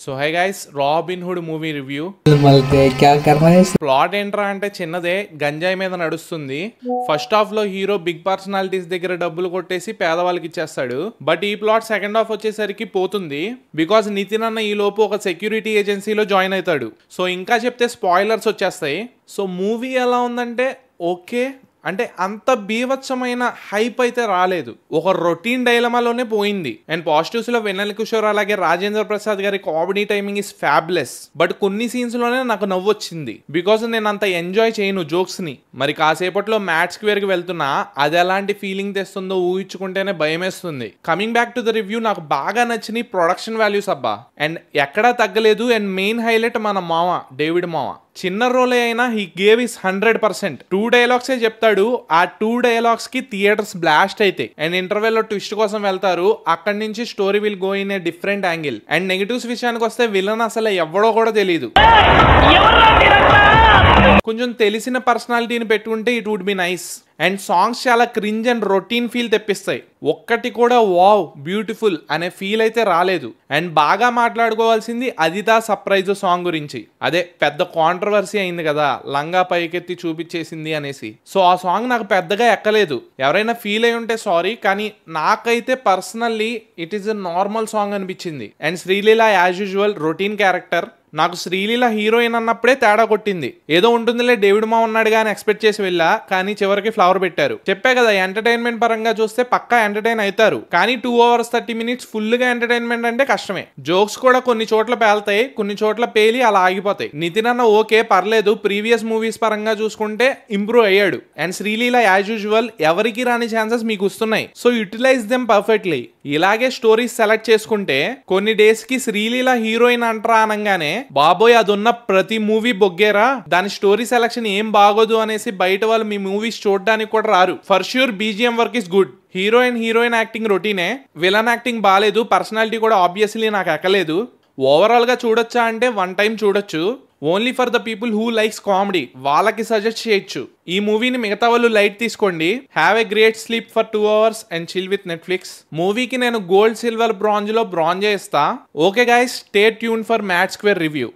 So hi guys, robin hood movie review. Plot ఏంట్రా అంటే చిన్నదే, గంజాయి మీద నడుస్తుంది. ఫస్ట్ హాఫ్ లో హీరో బిగ్ పర్సనాలిటీస్ దగ్గర డబ్బులు కొట్టేసి పేదవాళ్ళకి ఇచ్చేస్తాడు. బట్ ఈ ప్లాట్ సెకండ్ హాఫ్ వచ్చేసరికి పోతుంది. బికాస్ నితిన్ అన్న ఈ లోపు ఒక సెక్యూరిటీ ఏజెన్సీలో జాయిన్ అవుతాడు. సో ఇంకా చెప్తే స్పాయిలర్స్ వచ్చేస్తాయి. సో మూవీ ఎలా ఉందంటే ఓకే, అంటే అంత బీభత్సమైన హైప్ అయితే రాలేదు. ఒక రొటీన్ డైలమాలోనే పోయింది. అండ్ పాజిటివ్స్ లో వెన్నెల కిషోర్ అలాగే రాజేంద్ర ప్రసాద్ గారి comedy timing is fables. But కొన్ని సీన్స్ లోనే నాకు నవ్వు వచ్చింది. బికాస్ నేను అంత ఎంజాయ్ చేయను జోక్స్ ని. మరి కాసేపట్లో మ్యాట్ స్క్వేర్ కి వెళ్తున్నా అది ఎలాంటి ఫీలింగ్ తెస్తుందో ఊహించుకుంటేనే భయమేస్తుంది. Coming back to the review, నాకు బాగా నచ్చిన ప్రొడక్షన్ వాల్యూస్ అబ్బా. అండ్ ఎక్కడా తగ్గలేదు. అండ్ మెయిన్ హైలైట్ మన మామ డేవిడ్ మామ. చిన్న రోలే అయినా హీ గేవ్ ఇస్ 100%. 2 డైలాగ్సే చెప్తాడు. ఆ 2 డైలాగ్స్ కి థియేటర్స్ బ్లాస్ట్ అయితే అండ్ ఇంటర్వెల్ లో ట్విస్ట్ కోసం వెళ్తారు. అక్కడి నుంచి story will go in a different angle. And negatives విషయానికి వస్తే విలన్ అసలు ఎవడో కూడా తెలియదు. కొంచెం తెలిసిన పర్సనాలిటీని పెట్టుకుంటే it would be nice. And songs చాలా క్రింజ్ అండ్ రొటీన్ ఫీల్ తెప్పిస్తాయి. ఒక్కటి కూడా వావ్ బ్యూటిఫుల్ అనే ఫీల్ అయితే రాలేదు. అండ్ బాగా మాట్లాడుకోవాల్సింది అదితా సర్ప్రైజ్ సాంగ్ గురించి. అదే పెద్ద కాంట్రవర్సీ అయింది కదా, లంగా పైకెత్తి చూపించేసింది అనేసి. సో ఆ సాంగ్ నాకు పెద్దగా ఎక్కలేదు. ఎవరైనా ఫీల్ అయి ఉంటే సారీ, కానీ నాకైతే personally it is a normal song అనిపించింది. And Sreeleela as usual routine character. నాకు శ్రీలీల హీరోయిన్ అన్నప్పుడే తేడా కొట్టింది. ఏదో ఉంటుందిలే డేవిడ్ మా ఉన్నాడుగా అని ఎక్స్పెక్ట్ చేసి వెళ్ళా, కానీ చివరికి ఫ్లవర్ పెట్టారు. చెప్పే కదా, ఎంటర్టైన్మెంట్ పరంగా చూస్తే పక్కా ఎంటర్టైన్ అవుతారు. కానీ 2 hours 30 minutes ఫుల్ గా ఎంటర్టైన్మెంట్ అంటే కష్టమే. జోక్స్ కూడా కొన్ని చోట్ల పేలుతాయి, కొన్ని చోట్ల పేలి అలా ఆగిపోతాయి. నితిన్ అన్న ఓకే పర్లేదు, ప్రీవియస్ మూవీస్ పరంగా చూసుకుంటే ఇంప్రూవ్ అయ్యాడు. అండ్ శ్రీలీల యాజ్ యూజువల్ ఎవరికి రాని ఛాన్సెస్ మీకు వస్తున్నాయి. So utilize them perfectly. ఇలాగే స్టోరీస్ సెలెక్ట్ చేసుకుంటే కొన్ని డేస్ కి శ్రీలీల హీరోయిన్ అంటరా అనగానే బాబోయ్ అదున్న ప్రతి మూవీ బొగ్గేరా, దాని స్టోరీ సెలక్షన్ ఏం బాగోదు అనేసి బయట వాళ్ళు మీ మూవీస్ చూడడానికి కూడా రారు. For sure BGM work is good. Heroine acting రొటీనే. విలన్ యాక్టింగ్ బాలేదు. పర్సనాలిటీ కూడా ఆబ్వియస్లీ నాకు ఎక్కలేదు. ఓవరాల్ గా చూడొచ్చా అంటే 1 time చూడొచ్చు. Only for the people who likes comedy వాళ్ళకి సజెస్ట్ చేయొచ్చు. ఈ మూవీని మిగతా వాళ్ళు లైట్ తీసుకోండి. Have a great sleep for 2 hours and chill with Netflix. మూవీకి నేను గోల్డ్ సిల్వర్ బ్రాంజ్ లో బ్రాంజే ఇస్తా. Okay guys, stay tune for Mad square review.